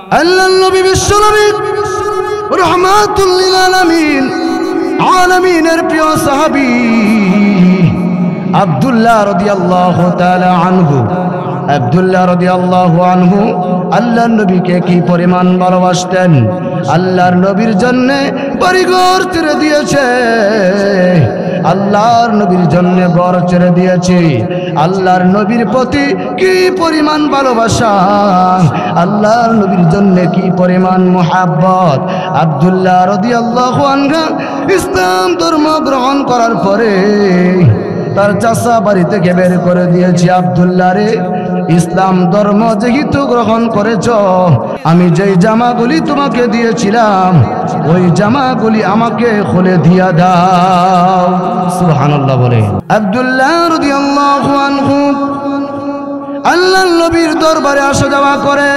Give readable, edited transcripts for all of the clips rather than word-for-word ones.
আল্লাহর নবী বিশ্বনবী রাহমাতুল লিল আলামিন আলামিনের প্রিয় সাহাবী আব্দুল্লাহ রাদিয়াল্লাহু তাআলা আনহু আল্লাহর নবীকে কি পরিমাণ ভালোবাসতেন। আল্লাহর নবীর জন্য বাড়িঘর ছেড়ে দিয়েছে, আল্লাহর নবীর জন্য ঘর ছেড়ে দিয়েছে। আল্লাহর নবীর প্রতি কি পরিমাণ ভালোবাসা, আল্লাহর নবীর জন্য কি পরিমাণ মুহাব্বত। আব্দুল্লাহ রাদিয়াল্লাহু আনহু ইসলাম ধর্ম গ্রহণ করার পরে তার চাচা বাড়ি থেকে বের করে দিয়েছে। আব্দুল্লাহ রে, ইসলাম ধর্ম যেহেতু গ্রহণ করেছ, আমি যেই জামাগুলি তোমাকে দিয়েছিলাম ওই জামাগুলি আমাকে খুলে দিয়া দাও। সুবহানাল্লাহ বলে আব্দুল্লাহ রাদিয়াল্লাহু আনহু আল্লাহর নবীর দরবারে আসা যাওয়া করে।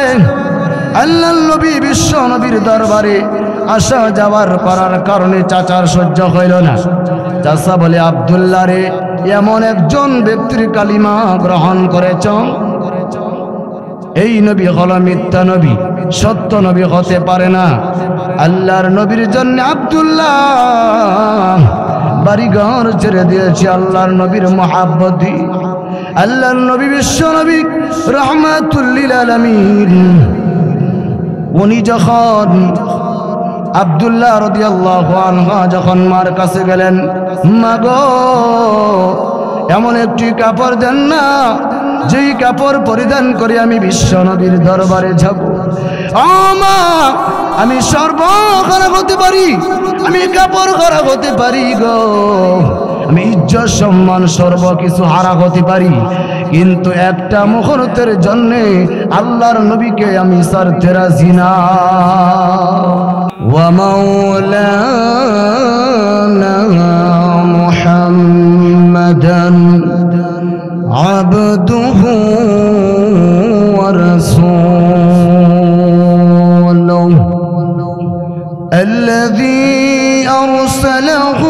আল্লাহর নবী বিশ্ব নবীর দরবারে আসা যাওয়ার করার কারণে চাচার সহ্য হইল না। চাচা বলে, আব্দুল্লাহ রে, এমন একজন ব্যক্তির কালিমা গ্রহণ করেছ, এই নবী হল মিথ্যা নবী, সত্য নবী হতে পারে না। আল্লাহর নবীর জন্য আব্দুল্লাহ বাড়িঘর ছেড়ে দিয়েছে আল্লাহর নবীর মুহাব্বতি। আল্লাহর নবী বিশ্ব নবী রাহমাতুল লিল আলামিন উনি যখন আব্দুল্লাহ রাদিয়াল্লাহু আনহু যখন মার কাছে গেলেন, মা গো, এমন একটি কাপড় দেন না যেই কাপড় পরিধান করে আমি বিশ্ব নবীর দরবারে যাব। মা, আমি সর্ব খারাপ হতে পারি, আমি কাপড় খারাপ হতে পারি গো, আমি ইজ্জত সম্মান সর্বকিছু হারা হতে পারি, কিন্তু একটা মুহূর্তের জন্য আল্লাহর নবীকে আমি ছাড়তে রাজি না। ওয়া মাওলানা মুহাম্মাদান আবদুহু ওয়া রাসূলুহু আল্লাযী আরসালাহু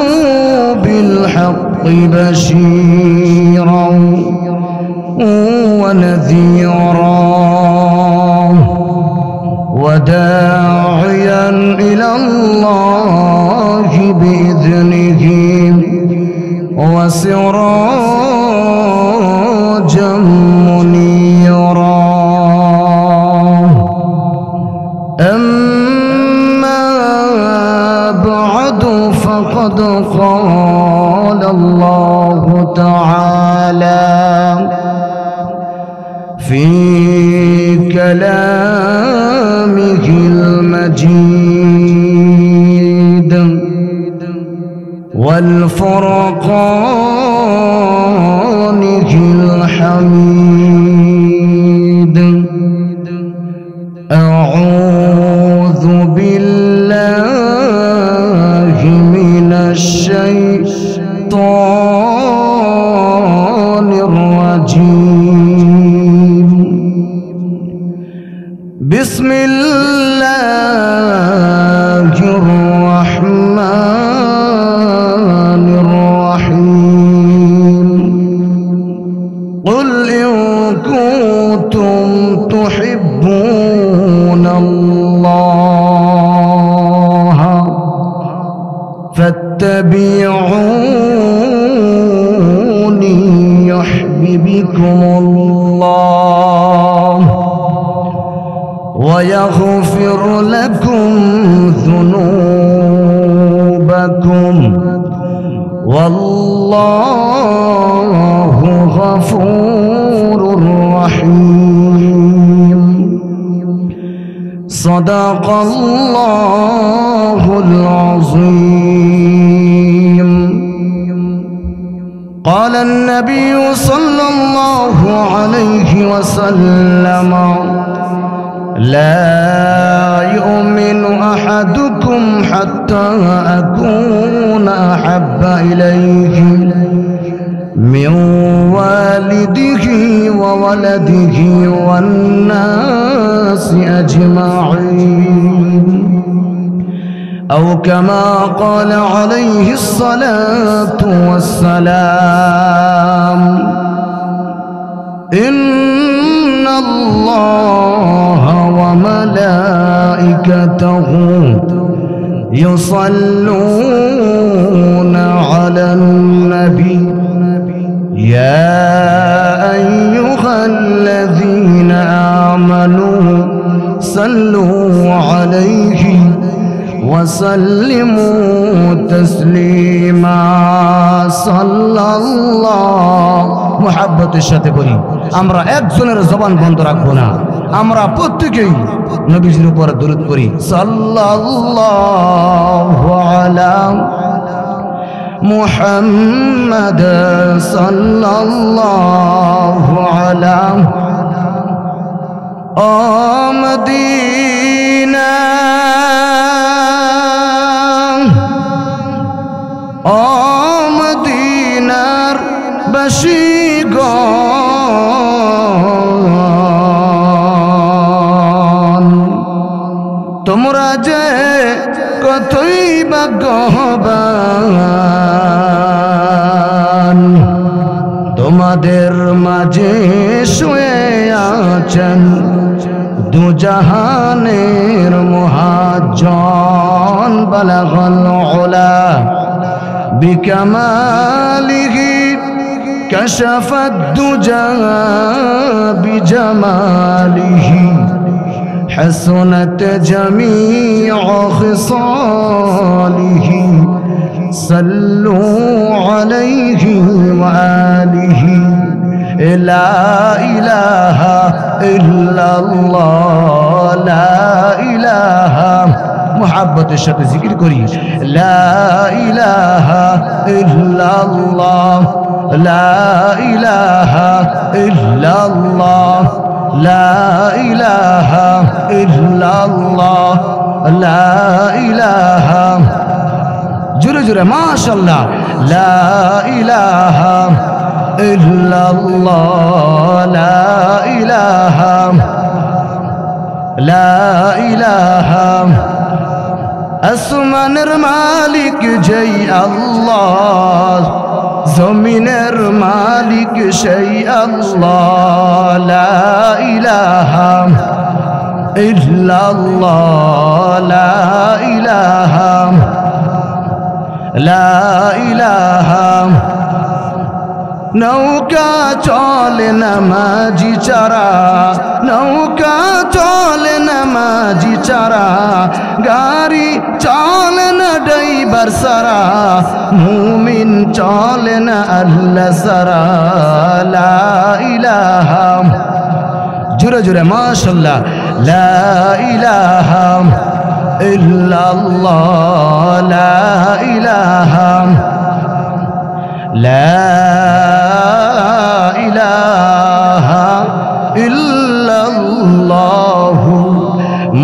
বিল হাক্কি বাশীরান ওয়া নাযীরা وداعيا إلى الله بإذنه وسراجا منيرا أما بعد فقد قال الله تعالى في كلامه المجيد والفرقانه الحميد أعوذ بالله من الشيطان الرجيم بسم الله الرحمن الرحيم قل إن كنتم تحبون الله فاتبعوني يحببكم الله ويغفر لكم ذنوبكم والله غفور رحيم صدق الله العظيم قال النبي صلى الله عليه وسلم لا يؤمن أحدكم حتى أكون أحب إليه من والده وولده والناس أجمعين أو كما قال عليه الصلاة والسلام إن ইন্নাল্লাহা ওয়া মালাইকাতাহু ইউসাল্লুনা আলান নবী ইয়া আইয়ুহাল্লাযীনা আমানু সাল্লু আলাইহি وسلموا تسليما সাল্লাল্লাহু মুহাব্বতের সাথে বলি আমরা একজনের জবান বন্ধ রাখবো না আমরা প্রত্যেকেই নবীজির উপর দরুদ পড়ি সাল্লাল্লাহু আলা মুহাম্মাদ সাল্লাল্লাহু আলা মদিনা মদিনার বাসীগণ তোমরা যে কতই ভাগ্যবান তোমাদের মাঝে শুয়ে আছেন দুজাহানের মুহাজ্জন বালাগাল উলা بكماله كشف الدجى بجماله حسنت جميع خصاله صلوا عليه وآله لا إله إلا الله لا إله মুহাব্বতের সাথে জিকির করি লা ইলাহা ইল্লাল্লাহ লা ইলাহা ইল্লাল্লাহ লা ইলাহা ইল্লাল্লাহ লা ইলাহা জোরে জোরে মাশাআল্লাহ লা ইলাহা ইল্লাল্লাহ লা ইলাহা লা ইলাহা আসমানের মালিক যেই আল্লাহ জমিনের মালিক সেই আল্লাহ লা ইলাহা ইল্লাল্লাহ লা ইলাহা লা ইলাহা নৌকা চলে না মাঝি চারা নৌকা চলে না মাঝি চারা গাড়ি চলে না ড্রাইভার সারা মুমিন চলে না আল্লাহ সারা লা ইলাহা জোরে জোরে মাশাআল্লাহ লা ইলাহা ইল্লাল্লাহ লা ইলাহা لا إله إلا الله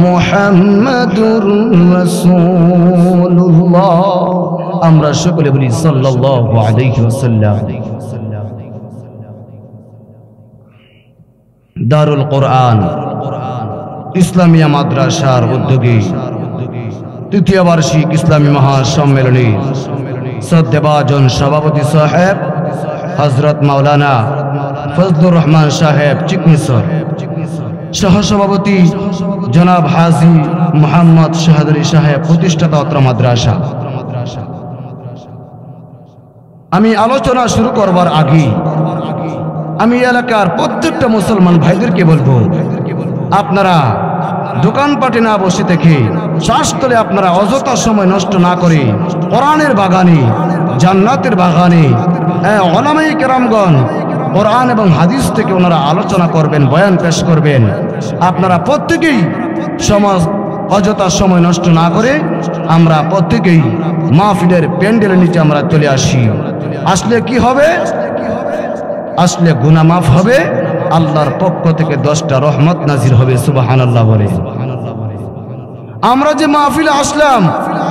محمد رسول الله আমরা সকলে বলি সাল্লাল্লাহু আলাইহি ওয়াসাল্লাম দারুল কোরআন ইসলামিয়া মাদ্রাসার উদ্যোগে তৃতীয় বার্ষিক ইসলামী মহাসম্মেলনে শ্রদ্ধেভাজন সভাপতি সাহেব হযরত মাওলানা ফজলুর রহমান সাহেব চিকনিসর সহসভাপতি জনাব হাজী মোহাম্মদ শাহাদ আলী সাহেব প্রতিষ্ঠাতা অত্র মাদ্রাসা আমি আলোচনা শুরু করবার আগে আমি এলাকার প্রত্যেকটা মুসলমান ভাইদেরকে বলবো আপনারা দোকানপাটে না বসে থেকে শ্বাসতলে আপনারা অযথা সময় নষ্ট না করে কোরআনের বাগানে জান্নাতের বাগানে উলামায়ে কেরামগণ কোরআন এবং হাদিস থেকে ওনারা আলোচনা করবেন বয়ান পেশ করবেন আপনারা প্রত্যেকেই সমাজ অযথা সময় নষ্ট না করে আমরা প্রত্যেকেই মাহফিলের প্যান্ডেলের নিচে আমরা চলে আসি আসলে কি হবে আসলে গুনাহ মাফ হবে আল্লাহর পক্ষ থেকে 10টা রহমত নাজির হবে সুবহানাল্লাহ বলে আমরা যে মাহফিলে আসলাম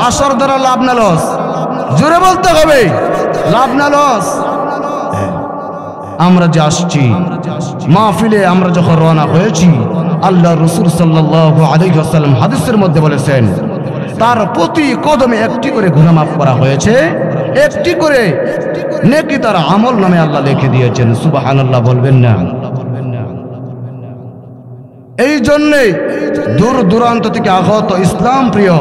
আসার দ্বারা লাভ না লস জোরে বলতে হবে লাভ না লস আমরা যে আসছি মাহফিলে আমরা যখন রওনা হয়েছি আল্লাহ রাসূল সাল্লাল্লাহু আলাইহি ওয়াসাল্লাম হাদিসের মধ্যে বলেছেন তার প্রতি কদমে একটি করে গুনাহ মাফ করা হয়েছে একটি করে নেকি তার আমল নামে আল্লাহ লিখে দিয়েছেন সুবহানাল্লাহ বলবেন না এই জন্যে দূর দূরান্ত থেকে আগত ইসলাম প্রিয়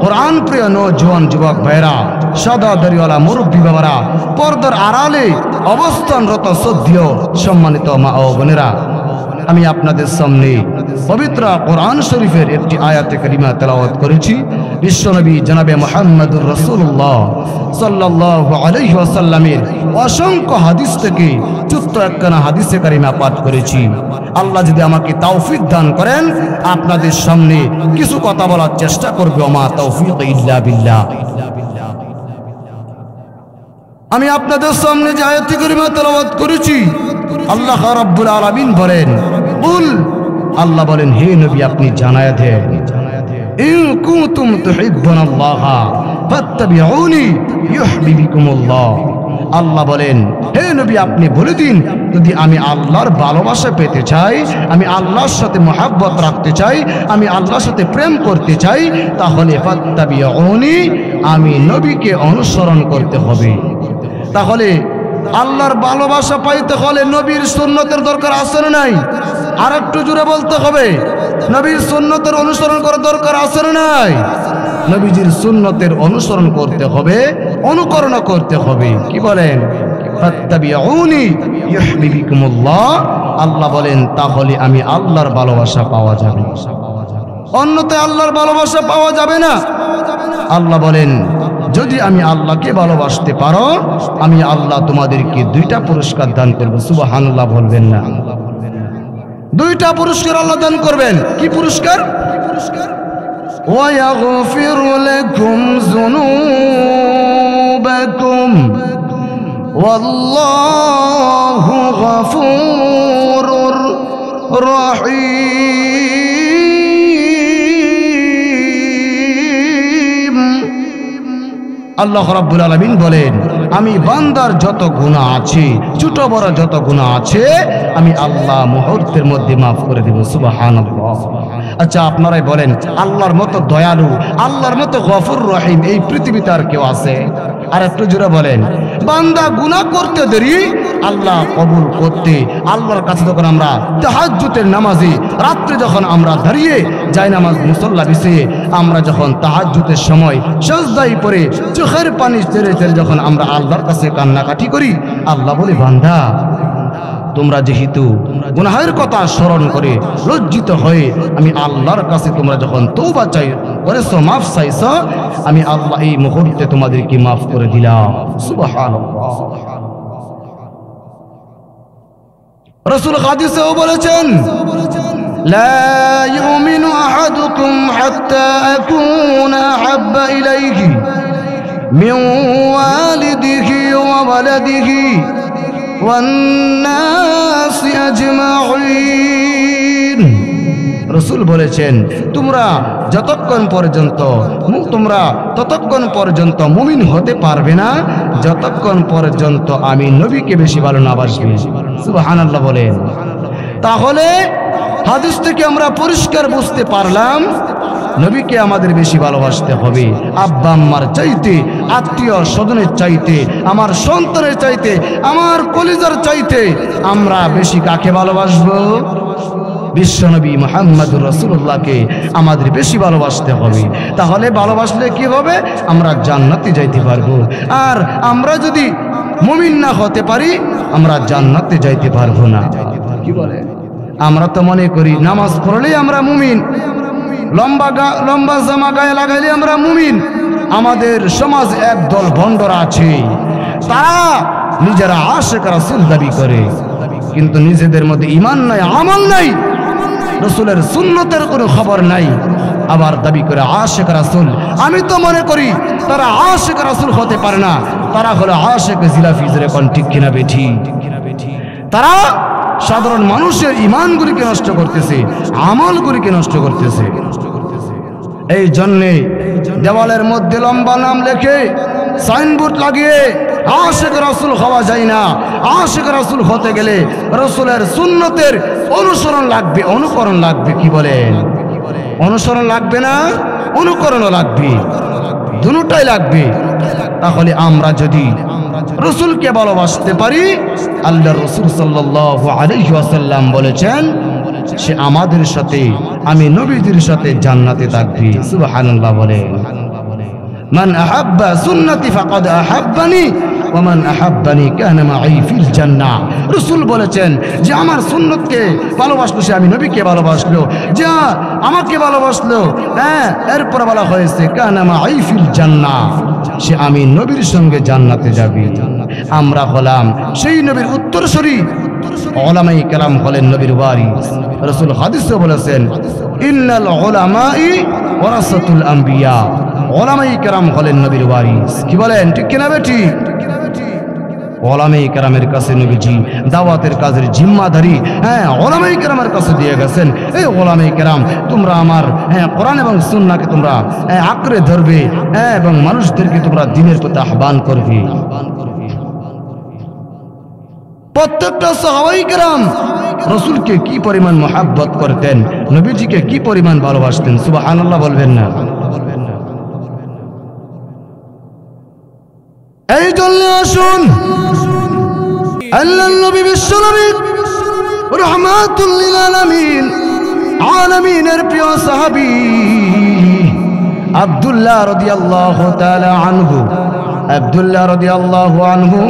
কোরআন প্রিয় নওজোয়ান যুবক ভাইরা, সাদা দাড়িওয়ালা মুরব্বী বাবারা, পর্দার আড়ালে অবস্থানরত শ্রদ্ধেয় সম্মানিত মা ও বোনেরা, আমি আপনাদের সামনে পবিত্র কোরআন শরীফের একটি আয়াতে কারিমা তেলাওয়াত করেছি। বিশ্বনবী জনাবে মুহাম্মদুর রাসূলুল্লাহ সাল্লাল্লাহু আলাইহি ওয়াসাল্লামের অসংখ্য হাদিস থেকে ছোট্ট একখানা হাদিসে কারিমা পাঠ করেছি। আল্লাহ যদি আমাকে তৌফিক দান করেন, আপনাদের সামনে কিছু কথা বলার চেষ্টা করব। মা তৌফিক ইল্লা বিল্লাহ। আমি আপনাদের সামনে যে আয়াতে কারিমা তেলাওয়াত করেছি, আল্লাহ রাব্বুল আলামিন বলেন, কুল, আল্লাহ বলেন, হে নবী আপনি জানায়া দেন, ইন কুনতুম তুহিব্বুনাল্লাহ ফাত্তাবিউনি ইউহিব্বুকুমুল্লাহ। আল্লাহ বলেন, হে নবী আপনি বলে দিন, যদি আমি আল্লাহর ভালোবাসা পেতে চাই, আমি আল্লাহর সাথে মহব্বত রাখতে চাই, আমি আল্লাহর সাথে প্রেম করতে চাই, তাহলে ফাত্তাবিউনি, আমি নবীকে অনুসরণ করতে হবে। তাহলে আল্লাহর ভালোবাসা পাইতে হলে নবীর সুন্নতের দরকার আছে না নাই? আর একটু জোরে বলতে হবে, নবীর সুন্নতের অনুসরণ করার দরকার আছে না নাই? নবীজির সুন্নতের অনুসরণ করতে হবে, অনুকরণ করতে হবে। কি বলেন? ফাত্তাবিউনি ইউহিব্বুকুমুল্লাহ। আল্লাহ বলেন, তাহলে আমি আল্লাহর ভালোবাসা পাওয়া যাবে, অন্যথায় আল্লাহর ভালোবাসা পাওয়া যাবে না। আল্লাহ বলেন, যদি আমি আল্লাহকে ভালোবাসতে পারো, আমি আল্লাহ তোমাদেরকে দুইটা পুরস্কার দান করব। সুবহানাল্লাহ বলবেন না? দুইটা পুরস্কার আল্লাহ দান করবেন। কি পুরস্কার? ওয়ায়াগফির লাকুম যুনুবাকুম ওয়াল্লাহু গফুরুর রহিম। আল্লাহ রাব্বুল আলামিন বলেন, আমি বান্দার যত গুনাহ আছে, ছোট বড় যত গুনাহ আছে, আমি আল্লাহ মুহূর্তের মধ্যে মাফ করে দেব। সুবহানাল্লাহ। আচ্ছা আপনারাই বলেন, আল্লাহর মতো দয়ালু, আল্লাহর মতো গফুর রহিম এই পৃথিবীতে আর কেউ আছে? আর একটু জোরে বলেন। বান্দা গুনাহ করতে দেরি, আল্লাহ কবুল করতে, আল্লাহর কাছে যখন আমরা তাহাজ্জুদের নামাজে রাত্রে যখন আমরা দাঁড়িয়ে যাই নামাজ মুসল্লা বিছিয়ে আমরা যখন তাহাজ্জুদের সময় সিজদায় পড়ে চোখের পানি ছেড়ে ছেড়ে যখন আমরা আল্লাহর কাছে কান্নাকাটি করি, আল্লাহ বলে, বান্দা তোমরা যেহেতু গুনাহের কথা স্মরণ করে লজ্জিত হয়ে আমি আল্লাহর কাছে তোমরা যখন তওবা চাই করেছো, মাফ চাইছো, আমি আল্লাহ এই মুহূর্তে তোমাদেরকে মাফ করে দিলাম। সুবহানাল্লাহ। রাসূল হাদিসেও বলেছেন, লা ইউমিনু আহাদুকুম হাত্তা আকুনা আহাব্বা ইলাইহি মিন ওয়ালিদিহি ওয়া ওয়ালাদিহি ওয়ান নাসি আজমাইন। রাসূল বলেছেন, তোমরা ততক্ষণ পর্যন্ত মুমিন হতে পারবে না যতক্ষণ পর্যন্ত আমি নবীকে বেশি ভালো না বাসবে। সুবহানাল্লাহ বলেন। তাহলে হাদিস থেকে আমরা পরিষ্কার বুঝতে পারলাম, নবীকে আমাদের বেশি ভালোবাসতে হবে। আব্বা আম্মার চাইতে, আত্মীয় স্বজনের চাইতে, আমার সন্তানের চাইতে, আমার কলিজার চাইতে আমরা বেশি কাকে ভালোবাসবো? বিশ্বনবী মুহাম্মদুর রাসূলুল্লাহকে আমাদের বেশি ভালোবাসতে হবে। তাহলে ভালোবাসলে কি হবে? আমরা জান্নাতে যাইতে পারবো। আর আমরা যদি মুমিন না হতে পারি, আমরা জান্নাতে যাইতে পারবো না। কি বলে? আমরা তো মনে করি নামাজ পড়লেই আমরা মুমিন, লম্বা জামা গায়ে লাগাইলে আমরা মুমিন। আমাদের সমাজ একদল ভণ্ডরা আছে, তারা নিজেরা আশিক রাসূল দাবি করে, কিন্তু নিজেদের মধ্যে ঈমান নাই, আমল নাই, রাসূলের সুন্নতের কোনো খবর নাই, আবার দাবি করে আশিক রাসূল। আমি তো মনে করি তারা আশিক রাসূল হতে পারে না, তারা হলো আশিক জিলাফি। যেরকম ঠিক কিনা বেঠি? তারা সাধারণ মানুষের ঈমানগুলিকে নষ্ট করতেছে, আমলগুলিকে নষ্ট করতেছে। এই জন্যে দেওয়ালের মধ্যে লম্বা নাম লেখে সাইনবোর্ড লাগিয়ে আশিক রাসূল হওয়া যায় না। আশিক রাসূল হতে গেলে রাসূলের সুন্নতের অনুসরণ লাগবে, অনুকরণ লাগবে। কি বলেন? অনুসরণ লাগবে না, অনুকরণও লাগবে, দুটোই লাগবে। তাহলে আমরা যদি রাসূলকে ভালোবাসতে পারি, আল্লাহর রাসূল সাল্লাল্লাহু আলাইহি ওয়াসাল্লাম বলেছেন, সে আমাদের সাথে, আমি নবীদের সাথে জান্নাতে থাকবে। সুবহানাল্লাহ বলে। মান আহাব্বা সুন্নতি ফাকাদ আহাব্বানি ওয়া মান আহাব্বানি কানা মাই ফিল জান্নাহ। রাসূল বলেছেন যে আমার সুন্নতকে ভালোবাসলো সে আমি নবীকে ভালোবাসলো, যা আমাকে ভালোবাসলো, হ্যাঁ এরপর বলা হয়েছে কানা মাই ফিল জান্নাহ, সে আমি নবীর সঙ্গে জান্নাতে যাবে। আমরা হলাম সেই নবীর উত্তরসূরি। উলামায়ে কেরাম হলেন নবীর ওয়ারিস। রাসূল হাদিসে বলেছেন ইন্নাল উলামাই ওয়ারাসাতুল আম্বিয়া, উলামায়ে কেরাম হলেন নবীর ওয়ারিস। কি বলেন ঠিক কিনা বেটি? উলামায়ে কেরামের কাছে নবীজি দাওয়াতের কাজের জিম্মাদারি উলামায়ে কেরামের কাছে দিয়ে গেছেন। এই উলামায়ে কেরাম তোমরা আমার কোরআন এবং সুন্নাহকে তোমরা আঁকড়ে ধরবে এবং মানুষদেরকে তোমরা দ্বীনের প্রতি আহ্বান করবে। প্রত্যেকটা সাহাবায়ে কেরাম রাসূলকে কি পরিমাণ মহব্বত করতেন, নবীজিকে কি পরিমাণ ভালোবাসতেন। সুবহানাল্লাহ বলবেন না? এই জন্য আসুন আল্লাহর নবী বিশ্বনবী রাহমাতুল লিল আলামিন, আলামিনের প্রিয় সাহাবী আব্দুল্লাহ রাদিয়াল্লাহু তাআলা আনহু, আব্দুল্লাহ রাদিয়াল্লাহু আনহু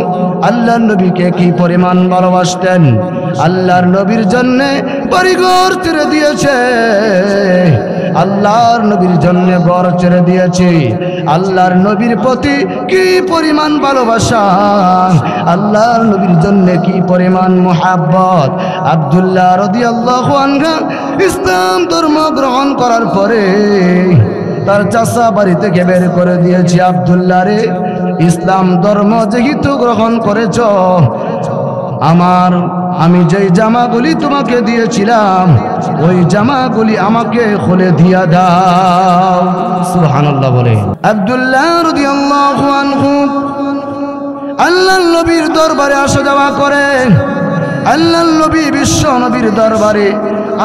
আল্লাহর নবীকে কি পরিমাণ ভালোবাসতেন। আল্লাহর নবীর জন্য বাড়িঘর ছেড়ে দিয়েছে, আল্লাহর নবীর জন্য ঘর ছেড়ে দিয়েছে। আল্লাহর নবীর প্রতি কি পরিমাণ ভালোবাসা, আল্লাহর নবীর জন্য কি পরিমাণ মুহাব্বত। আব্দুল্লাহ রাদিয়াল্লাহু আনহু ইসলাম ধর্ম গ্রহণ করার পরে তার চাচা বাড়ি থেকে বের করে দিয়েছে। আব্দুল্লাহ রে, ইসলাম ধর্ম যেহেতু গ্রহণ করেছ, আমি যেই জামাগুলি তোমাকে দিয়েছিলাম ওই জামাগুলি আমাকে খুলে দিয়া দাও। সুবহানাল্লাহ বলে। আব্দুল্লাহ রাদিয়াল্লাহু আনহু আল্লাহর নবীর দরবারে আসা যাওয়া করেন। আল্লাহর নবী বিশ্ব নবীর দরবারে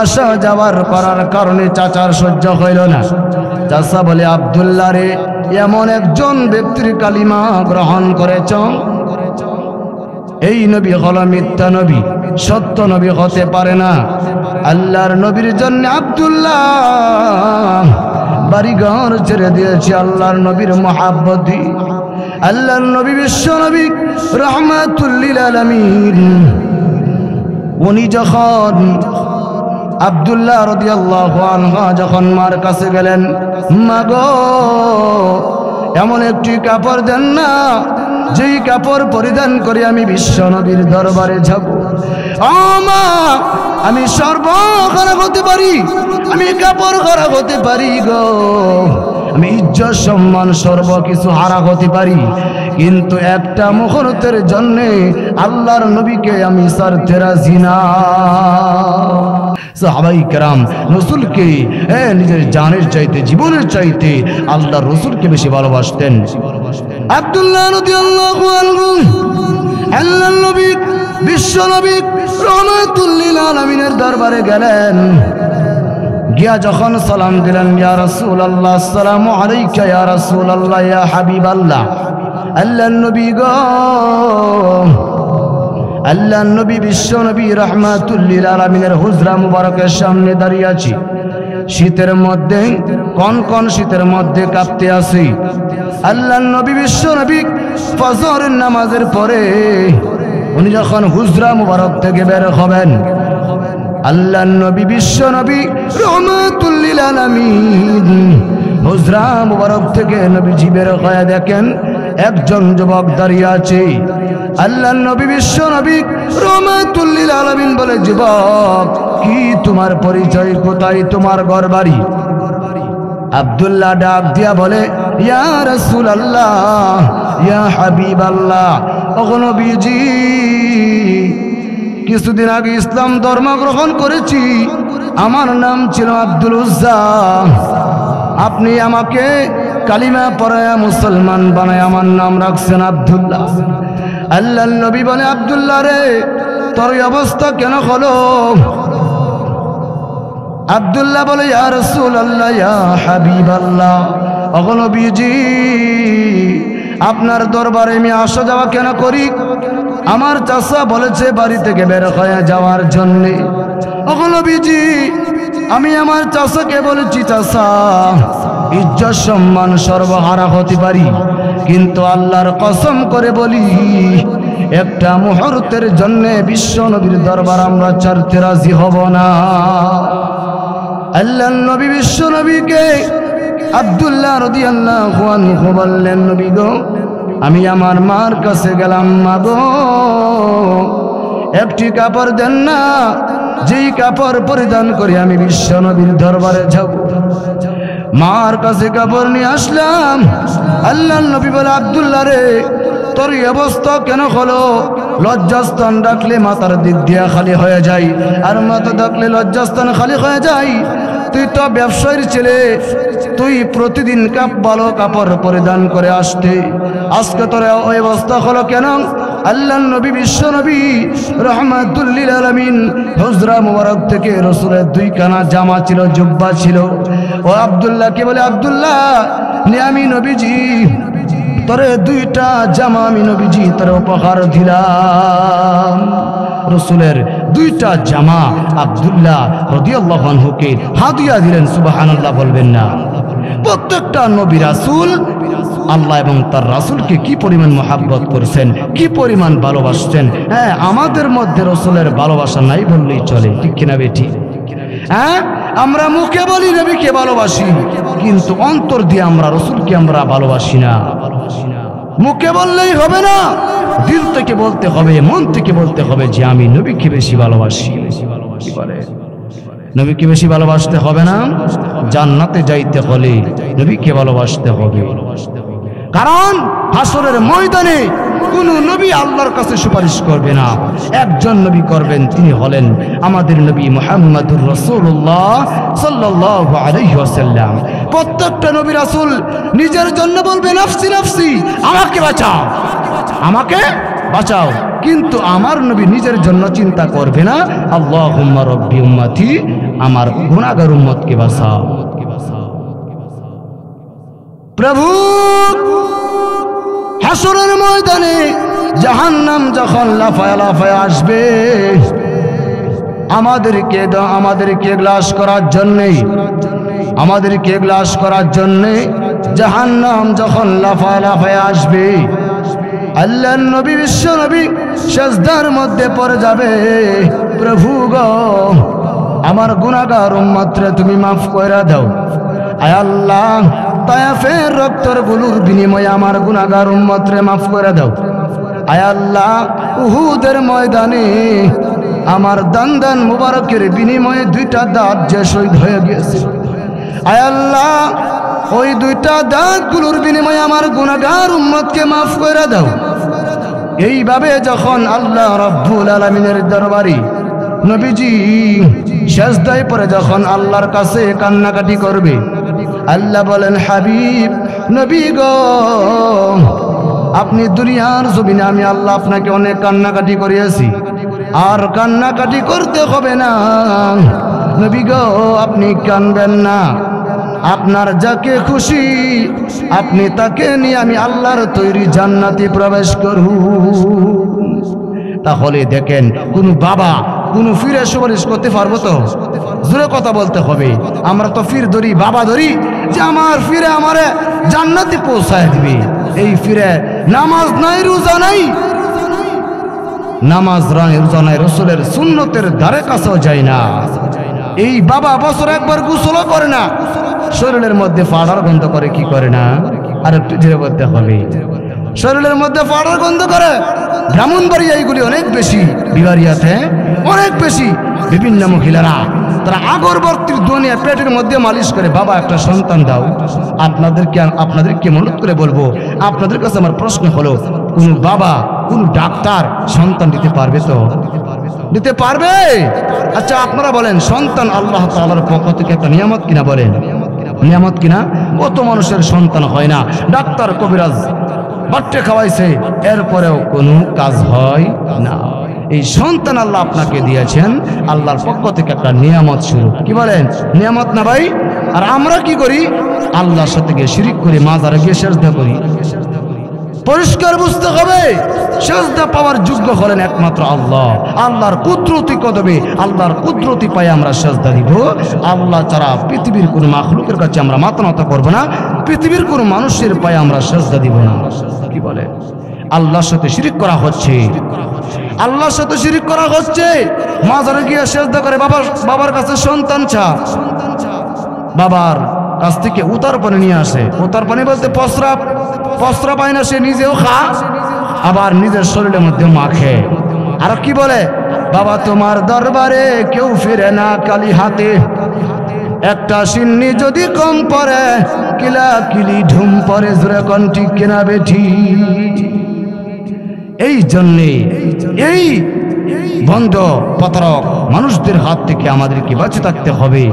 আসা যাওয়ার করার কারণে চাচার সহ্য হইল না। চাচা বলে আব্দুল্লাহ রে, এমন একজন ব্যক্তির কালিমা গ্রহণ করেছ, এই নবী হলো মিথ্যা নবী, সত্য নবী হতে পারে না। আল্লাহর নবীর জন্য আব্দুল্লাহ বাড়িঘর ছেড়ে দিয়েছে আল্লাহর নবীর মহাব্বতি। আল্লাহর নবী বিশ্ব নবী রাহমাতুল লিল আলামিন, উনি যখন আব্দুল্লাহ রাদিয়াল্লাহু আনহু যখন মার কাছে গেলেন, মা গো এমন একটি কাপড় দেন না যেই কাপড় পরিধান করে আমি বিশ্ব নবীর দরবারে যাব। মা, আমি সর্ব খারাপ হতে পারি, আমি কাপড় খারাপ হতে পারি গো, আমি ইজ্জত সম্মান সর্বকিছু হারা হতে পারি, কিন্তু একটা মুহূর্তের জন্য আল্লাহর নবীকে আমি ছাড়তে রাজি না। সাহাবায়ে কেরাম রাসূলকে নিজের জানের চাইতে, জীবনের চাইতে আল্লাহর রাসূলকে বেশি ভালোবাসতেন। আব্দুল্লাহ রাদিয়াল্লাহু আনহু আল্লাহর নবী বিশ্ব নবী রাহমাতুল লিল আলামিনের দরবারে গেলেন। গিয়া যখন সালাম দিলেন, ইয়া রাসূলুল্লাহ আসসালামু আলাইকা ইয়া রাসূলুল্লাহ ইয়া হাবিবাল্লাহ। আল্লাহর নবী গো, আল্লাহর নবী বিশ্ব নবী রাহমাতুল লিল আলামিনের হুজরা মুবারকের সামনে দাঁড়িয়ে আছি। শীতের মধ্যে কোন শীতের মধ্যে কাঁপতে আছি। আল্লাহর নবী বিশ্ব নবী ফজরের নামাজের পরে উনি যখন হুজরা মুবারক থেকে বের হবেন, আল্লাহর নবী বিশ্ব নবী রাহমাতুল লিল আলামিন হুজরা মুবারক থেকে নবীজি বের হয়ে দেখেন একজন যুবক দাঁড়িয়ে আছে। আল্লাহর নবী বিশ্ব নবী রাহমাতুল লিল আলামিন বলে, যুবক কি তোমার পরিচয়, কোথায় তোমার ঘর বাড়ি? আব্দুল্লাহ ডাক দিয়া বলে, ইয়া রাসূলুল্লাহ ইয়া হাবিবাল্লাহ, ওগো নবীজি কিছুদিন আগে ইসলাম ধর্ম গ্রহণ করেছি, আমার নাম ছিল আব্দুল উজ্জা, আপনি আমাকে কালিমা পড়ায়া মুসলমান বানায় আমার নাম রাখছেন আব্দুল্লাহ। আল্লাহর নবী বলে, আব্দুল্লাহ রে, তোর এই অবস্থা কেন হলো? আব্দুল্লাহ বলে, ইয়া রাসূলুল্লাহ ইয়া হাবিবাল্লাহ, ওগো নবীজি আপনার দরবারে আমি আসা যাওয়া কেন করি? আমার চাচা বলেছে বাড়ি থেকে বের হয়ে যাওয়ার জন্যে। ওগো নবীজি, আমি আমার চাচাকে বলেছি, চাচা ইজ্জত সম্মান সর্বহারা হতে পারি, কিন্তু আল্লাহর কসম করে বলি একটা মুহূর্তের জন্য বিশ্ব নবীর দরবার আমরা ছাড়তে রাজি হব না। আল্লাহর নবী বিশ্ব নবীকে আব্দুল্লাহ রাদিয়াল্লাহু আনহু বললেন, নবী গো, আমি আমার মার কাছে গেলাম, মা গো একটি কাপড় দেন না, যেই কাপড় পরিধান করে আমি বিশ্ব নবীর দরবারে যাব। মার কাছে কাপড় নিয়ে আসলাম। আল্লাহর নবী বলে, আব্দুল্লাহ রে, তোর এই অবস্থা কেন হলো? লজ্জাস্থান রাখলে মাথার দিক দিয়া খালি হয়ে যায়, আর মাথা রাখলে লজ্জাস্থান খালি হয়ে যায়। তুই তো ব্যবসায়ীর ছেলে, তুই প্রতিদিন ভালো কাপড় পরিধান করে আসতে, আজকে তোর ওই অবস্থা হলো কেন? আল্লাহর নবী বিশ্ব নবী রাহমাতুল লিল আলামিন হুজরা মুবারক থেকে রাসূলের দুইখানা জামা ছিল, জুব্বা ছিল। ও আব্দুল্লাহকে বলে, আব্দুল্লাহ আমি নবীজি তোরে দুইটা জামা আমি নবীজি তোরে উপহার দিলাম। রাসূলের দুইটা জামা আব্দুল্লাহ রাদিয়াল্লাহু আনহুকে হাদিয়া দিলেন। সুবহানাল্লাহ বলবেন না? প্রত্যেকটা নবী রাসূল আল্লাহ এবং তার রাসূলকে কি পরিমাণ মহাব্বত করেছেন, কি পরিমাণ ভালোবাসছেন। হ্যাঁ, আমাদের মধ্যে রাসূলের ভালোবাসা নাই বললেই চলে, ঠিক কিনা বেটি? হ্যাঁ, আমরা মুখে বলি নবীকে ভালোবাসি, কিন্তু অন্তর দিয়ে আমরা রাসূলকে আমরা ভালোবাসি না। মুখে বললেই হবে না, দিল থেকে বলতে হবে, মন থেকে বলতে হবে যে আমি নবীকে বেশি ভালোবাসি। কি বলে? নবীকে বেশি ভালোবাসতে হবে না? জান্নাতে যাইতে হলে নবীকে ভালোবাসতে হবে। কারণ হাসরের ময়দানে কোন নবী আল্লাহর কাছে সুপারিশ করবে না, একজন নবী করবেন, তিনি হলেন আমাদের নবী মুহাম্মদুর রাসূলুল্লাহ সাল্লাল্লাহু আলাইহি ওয়াসাল্লাম। প্রত্যেকটা নবী রাসূল নিজের জন্য বলবে, নাফসি নাফসি, আমাকে বাঁচাও, আমাকে বাঁচাও। কিন্তু আমার নবী নিজের জন্য চিন্তা করবে না, আল্লাহুম্মা রাব্বি উম্মতি, আমার গুনাহগার উম্মতকে বাঁচাও। প্রভু হাসরের ময়দানে জাহান্নাম যখন লাফায়া লাফায়া আসবে, আমাদেরকে গ্লাস করার জন্যে, আমাদেরকে গ্লাস করার জন্যে জাহান্নাম যখন লাফায়া লাফায়া আসবে, আল্লাহর নবী বিশ্ব নবী সিজদার মধ্যে পড়ে যাবে, প্রভু গো আমার গুনাহগার উম্মতরে তুমি মাফ কইরা দাও। আয় আল্লাহ, তায়েফের রক্তের গুলুর বিনিময়ে আমার গুনাহগার উম্মতরে মাফ করে দাও। আয় আল্লাহ, উহুদের ময়দানে আমার দান মুবারকের বিনিময়ে দুইটা দাঁত যে শহীদ হয়ে গেছে, আয় আল্লাহ ওই দুইটা দাঁতগুলোর বিনিময়ে আমার গুনাহগার উম্মতকে মাফ করে দাও। এইভাবে যখন আল্লাহ রাব্বুল আলামিনের দরবারে নবীজি সিজদায় পড়ে যখন আল্লাহর কাছে কান্নাকাটি করবে, আল্লাহ বলেন, হাবিব নবী গো, আপনি দুনিয়ার জমিনে আমি আল্লাহ আপনাকে অনেক কান্নাকাটি করিয়েছি, আর কান্নাকাটি করতে হবে না। নবী গো, আপনি কানবেন না, আপনার যাকে খুশি আপনি তাকে নিয়ে আমি আল্লাহর তৈরি জান্নাতে প্রবেশ করব। তাহলে দেখেন, কোন বাবা কোন ফিরে সুপারিশ করতে পারবো তো? জোরে কথা বলতে হবে। আমরা তো ফির ধরি, বাবা ধরি যে আমার ফিরে আমারে জান্নাতে পৌঁছায় দিবে। এই ফিরে নামাজ নাই, রোজা নাই, নামাজ নাই, রোজা নাই, রাসূলের সুন্নতের ধারে কাছেও যায় না। এই বাবা বছর একবার গোসলও করে না, শরীরের মধ্যে ফাড়ার গন্ধ করে, কি করে না? আর একটু ধীরে বলতে হবে, শরীরের মধ্যে ফাড়ার গন্ধ করে। ব্রাহ্মণবাড়িয়া এইগুলি অনেক বেশি, বিবারিয়াতে অনেক বেশি। বিভিন্ন মহিলারা তারা আগরবাতির দুনিয়া পেটের মধ্যে মালিশ করে, বাবা একটা সন্তান দাও। আপনাদেরকে মনত করে বলবো, আপনাদের কাছে আমার প্রশ্ন হলো, কোন বাবা কোন ডাক্তার সন্তান দিতে পারবে তো? দিতে পারবে? আচ্ছা আপনারা বলেন, সন্তান আল্লাহ তাআলার পক্ষ থেকে একটা নিয়ামত কিনা? বলেন, নিয়ামত কিনা? কত মানুষের সন্তান হয় না, ডাক্তার কবিরাজ বাট্টে খাওয়াইছে, এরপরেও কোনো কাজ হয় না। এই সন্তান আল্লাহ আপনাকে দিয়েছেন, আল্লাহর পক্ষ থেকে একটা নিয়ামত শুরু। কি বলেন, নিয়ামত না ভাই? আর আমরা কি করি? আল্লাহর সাথে গিয়ে শিরিক করি, মাজারে গিয়ে সিজদা করি। পরিষ্কার বুঝতে হবে সেজদা পাওয়ার যোগ্য হলেন একমাত্র আল্লাহ। আল্লাহর কুদরতি কদমে, আল্লাহর কুদরতি পায়ে আমরা সেজদা দিব। আল্লাহ ছাড়া পৃথিবীর কোনো মাখলুকের কাছে আমরা মাথা নত করব না, পৃথিবীর কোনো মানুষের পায়ে আমরা সেজদা দিব না। কি বলে? আল্লাহর সাথে শিরিক করা হচ্ছে, আল্লাহর সাথে শিরিক করা হচ্ছে। মাজারে গিয়ে সেজদা করে বাবার কাছে সন্তান চা, বাবার কাছ থেকে উতার পানি নিয়ে আসে। উতার পানি বলতে পসরা পায় না, সে নিজেও খা, আবার নিজের শরীরের মধ্যে মাখে। আর কি বলে? বাবা তোমার দরবারে কেউ ফিরে না কালি হাতে, একটা সিন্নি যদি কম পড়ে কিলা কিলি ঢুম পরে জোরে কণ্ঠি কেনা বেঠি। এই জন্যে এই বন্ধ প্রতারক মানুষদের হাত থেকে আমাদেরকে বাঁচে থাকতে হবে,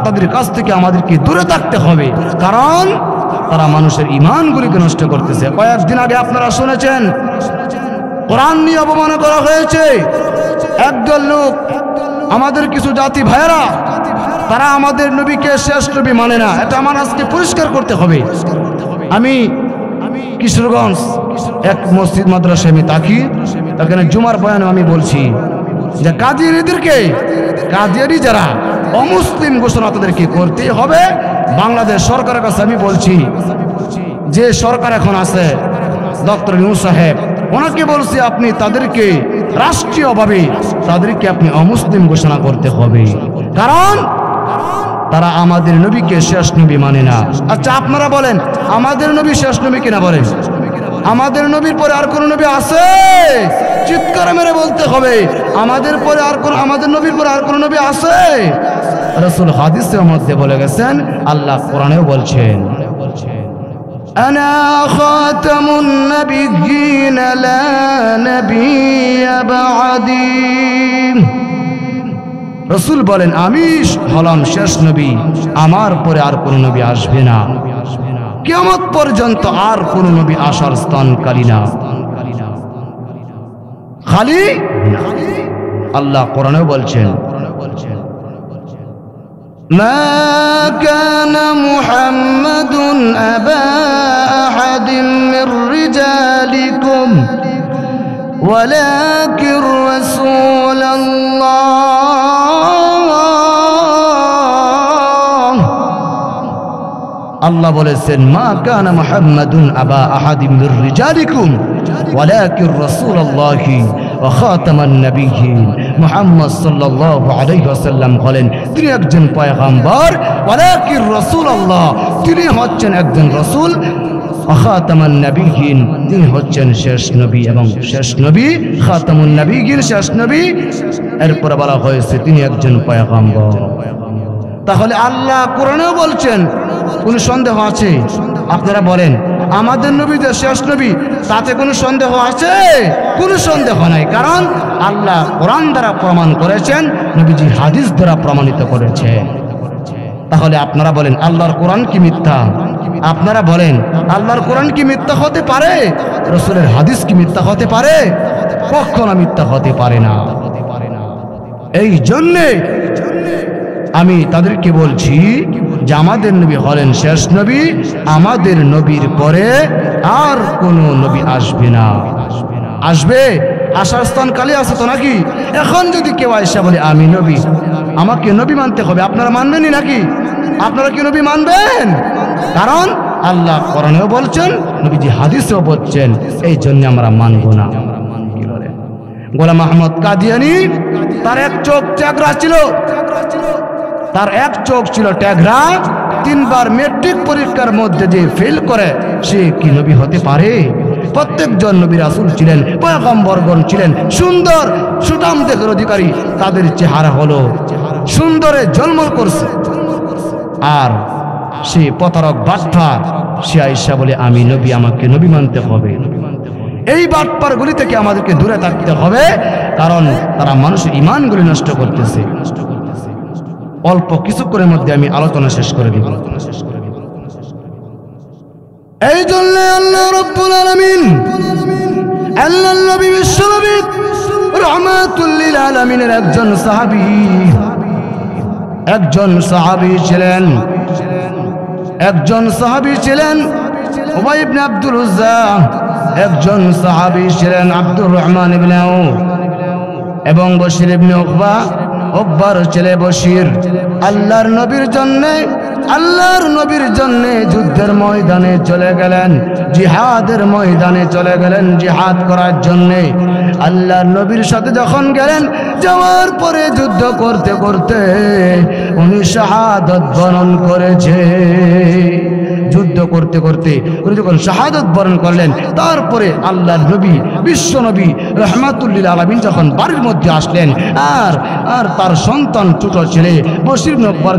তাদের কাছ থেকে আমাদেরকে দূরে থাকতে হবে, কারণ তারা মানুষের ঈমানগুলিকে নষ্ট করতেছে। কয়েকদিন আগে আপনারা শুনেছেন কোরআন নিয়ে অপমান করা হয়েছে। একদল লোক, আমাদের কিছু জাতি ভাইয়েরা, তারা আমাদের নবীকে শেষ নবী মানে না। এটা আমার আজকে পরিষ্কার করতে হবে। আমি কিশোরগঞ্জ এক মসজিদ মাদ্রাসায় আমি থাকি, এখানে জুমার বয়ানে আমি বলছি যে কাদিয়ানি যারা অমুসলিম ঘোষণা তাদেরকে করতেই হবে। বাংলাদেশ সরকারের কাছে আমি বলছি, যে সরকার এখন আছে ডক্টর ইউনূস সাহেব, ওনাকে বলছি আপনি তাদেরকে রাষ্ট্রীয়ভাবে তাদেরকে আপনি অমুসলিম ঘোষণা করতে হবে, কারণ তারা আমাদের নবীকে শেষ নবী মানে না। আচ্ছা আপনারা বলেন, আমাদের নবী শেষ নবী কিনা বলেন? আমাদের নবীর পরে আর কোন নবী আছে? চিৎকার মেরে বলতে হবে, আমাদের নবীর পরে আর কোন নবী আছে? রাসূল হাদিসের মধ্যে বলে গেছেন, আল্লাহ কোরআনেও বলছেন, আনা খাতামুন নাবিয়্যিন লা নাবিয়্যা বা'দি। রাসূল বলেন, আমি হলাম শেষ নবী, আমার পরে আর কোন নবী আসবে না, কিয়ামত পর্যন্ত আর কোন নবী আসার স্থানকালী না, খালি আল্লাহ কোরআনেও বলছেন, মা কানা মুহাম্মাদুন আবা আহাদিন মির রিজালিকুম ওয়ালাকিন রাসূলুল্লাহ। আল্লাহ বলেছেন, মা কানা মুহাম্মাদুন আবা আহাদিন মির রিজালিকুম ওয়ালাকিন রাসূলুল্লাহি ওয়া খাতামান নাবিয়্যিন। মুহাম্মদ সাল্লাল্লাহু আলাইহি ওয়াসাল্লাম হলেন তিনি একজন পয়গম্বর, ওয়ালাকিন রাসূলুল্লাহ তিনি হচ্ছেন একজন রাসূল, ওয়া খাতামান নাবিয়্যিন তিনি হচ্ছেন শেষ নবী, এবং শেষ নবী খাতামুন নাবিয়্যিন শেষ নবী, এরপর বলা হয়েছে তিনি একজন পয়গম্বর। তাহলে আল্লাহ কোরআনেও বলছেন, কোনো সন্দেহ আছে? আপনারা বলেন, আমাদের নবী যে শেষ নবী তাতে কোনো সন্দেহ আছে? কোনো সন্দেহ নাই, কারণ আল্লাহ কোরআন দ্বারা প্রমাণ করেছেন, নবীজি হাদিস দ্বারা প্রমাণিত করেছেন। তাহলে আপনারা বলেন, আল্লাহর কোরআন কি মিথ্যা? আপনারা বলেন, আল্লাহর কোরআন কি মিথ্যা হতে পারে? রাসূলের হাদিস কি মিথ্যা হতে পারে? কখনো মিথ্যা হতে পারে না। এই জন্যে আমি তাদেরকে বলছি যে আমাদের নবী হলেন শেষ নবী, আমাদের নবীর পরে আর কোন নবী আসবে না। আসবে, আসার স্থান কালী আছে তো নাকি? এখন যদি কেউ আয়েশা বলে আমি নবী, আমাকে নবী মানতে হবে, আপনারা মানবেনই নাকি? আপনারা কি নবী মানবেন? কারণ আল্লাহ কোরআনেও বলছেন, নবীজি হাদিসেও বলছেন, এই জন্য আমরা মানব না। কি বলে? গোলাম আহমদ কাদিয়ানী, তার এক চোখ ট্যাগরা ছিল, তার এক চোখ ছিল ট্যাগরা। 3 বার মেট্রিক পরীক্ষার মধ্যে যে ফেল করে, সে কি নবী হতে পারে? প্রত্যেকজন নবী রাসূল ছিলেন, পয়গম্বরগণ ছিলেন সুন্দর সুঠাম দেহের অধিকারী, তাদের চেহারা হলো সুন্দরে ঝলমল করছে। আর সে প্রতারক বাটপার, সে আয়েশা বলে আমি নবী, আমাকে নবী মানতে হবে। এই বাটপারগুলি থেকে আমাদেরকে দূরে থাকতে হবে, কারণ তারা মানুষের ঈমানগুলি নষ্ট করতেছে। অল্প কিছুক্ষণের মধ্যে আমি আলোচনা শেষ করে দিব। এই জন্য আল্লাহ রাব্বুল আলামিন, আল্লাহর নবী বিশ্বনবী রাহমাতুল লিল আলামিনের একজন সাহাবী ছিলেন উবাই ইবনে আব্দুল উজ্জা একজন সাহাবী ছিলেন আব্দুর রহমান ইবনে আউফ এবং বশির ইবনে উকবার ছেলে বশির। আল্লাহর নবীর জন্যে যুদ্ধের ময়দানে চলে গেলেন, জিহাদের ময়দানে চলে গেলেন জিহাদ করার জন্যে। আল্লাহর নবীর সাথে যখন গেলেন, যাওয়ার পরে যুদ্ধ করতে করতে উনি শাহাদাত বরণ করেছে। যুদ্ধ করতে করতে উনি যখন শাহাদাত বরণ করলেন, তারপরে আল্লাহর নবী বিশ্ব নবী রাহমাতুল লিল আলামিন যখন বাড়ির মধ্যে আসলেন, আর তার সন্তান ছোট ছেলে বশির ইবনে উকবার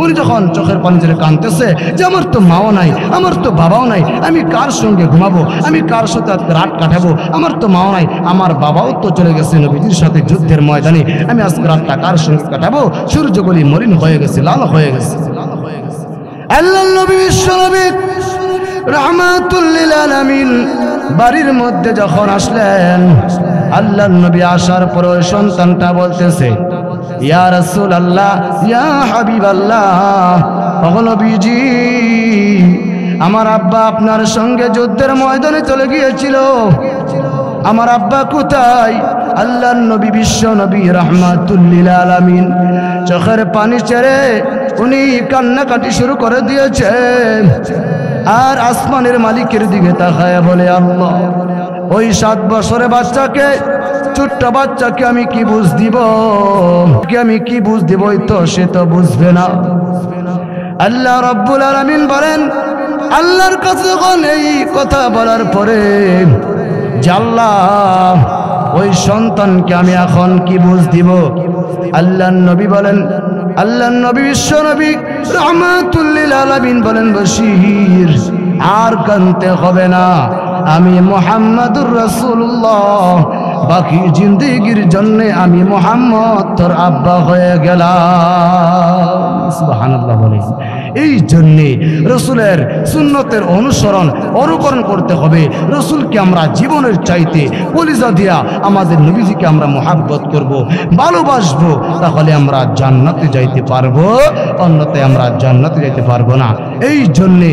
উনি যখন চোখের পানি ছেড়ে কাঁদতেছে যে আমার তো মাও নাই, আমার তো বাবাও নাই, আমি কার সঙ্গে ঘুমাবো, আমি কার সাথে রাত কাটাবো, আমার তো মাও নাই, আমার বাবাও তো চলে গেছে নবীজির সাথে যুদ্ধের ময়দানে, আমি আজকে রাতটা কার সঙ্গে কাটাবো? সূর্যগুলি মলিন হয়ে গেছে, লাল হয়ে গেছে। আল্লাহর নবী বিশ্ব নবী রাহমাতুল লিল আলামিন বাড়ির মধ্যে যখন আসলেন, আল্লাহর নবী আসার পর ওই সন্তানটা বলতেছে, ইয়া রাসূলুল্লাহ, ইয়া হাবিবাল্লাহ, ওগো নবীজি, আমার আব্বা আপনার সঙ্গে যুদ্ধের ময়দানে চলে গিয়েছিল, আমার আব্বা কোথায়? আল্লাহর নবী বিশ্ব নবী রাহমাতুল লিল আলামিন চোখের পানি ছেড়ে উনি কান্নাকাটি শুরু করে দিয়েছে, আর আসমানের মালিকের দিকে তাকায় বলে, আল্লাহ, ওই 7 বছরের বাচ্চাকে, ছোট্ট বাচ্চাকে আমি কি বুঝ দিব, ওই তো সে তো বুঝবে না। আল্লাহ রাব্বুল আলামিন বলেন, আল্লাহর কাছে যখন এই কথা বলার পরে যে আল্লাহ, ওই সন্তানকে আমি এখন কি বুঝ দিব? আল্লাহর নবী বলেন, আল্লাহর নবী বিশ্ব নবী রাহমাতুল লিল আলামিন বলেন, বশির, আর কাঁদতে হবে না, আমি মুহাম্মাদুর রাসূলুল্লাহ, বাকি জিন্দেগির জন্য আমি মুহাম্মদ তোর আব্বা হয়ে গেলাম। সুবহানাল্লাহ বলে। এই জন্যে রসুলের সুন্নতের অনুকরণ করতে হবে। রসুলকে আমরা জীবনের চাইতে কলিজা দিয়া আমাদের নবীজিকে আমরা মহাব্বত করব, ভালোবাসবো, তাহলে আমরা জান্নাতে যাইতে পারবো, অন্যথায় আমরা জান্নাতে যাইতে পারবো না। এই জন্যে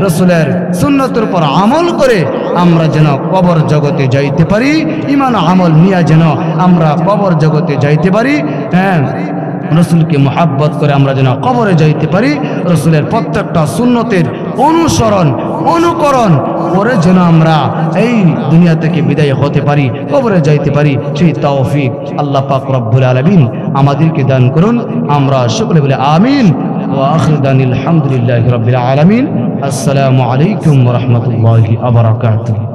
রসুলের সুন্নতের উপর আমল করে আমরা যেন কবর জগতে যাইতে পারি, ঈমান আমল নিয়ে যেন আমরা কবর জগতে যাইতে পারি। রসুলকে মহাব্বত করে আমরা যেন কবরে যাইতে পারি, রসুলের প্রত্যেকটা সুন্নতের অনুকরণ করে যেন আমরা এই দুনিয়া থেকে বিদায় হতে পারি, কবরে যাইতে পারি, সেই তৌফিক আল্লাহ পাক রব্বুল আলামিন আমাদেরকে দান করুন। আমরা সকলে বলে আমিন। ওয়া আখিরু দানিল হামদুলিল্লাহি রাব্বিল আলামিন। আসসালামু আলাইকুম ওয়া রাহমাতুল্লাহি ওয়া বারাকাতুহু।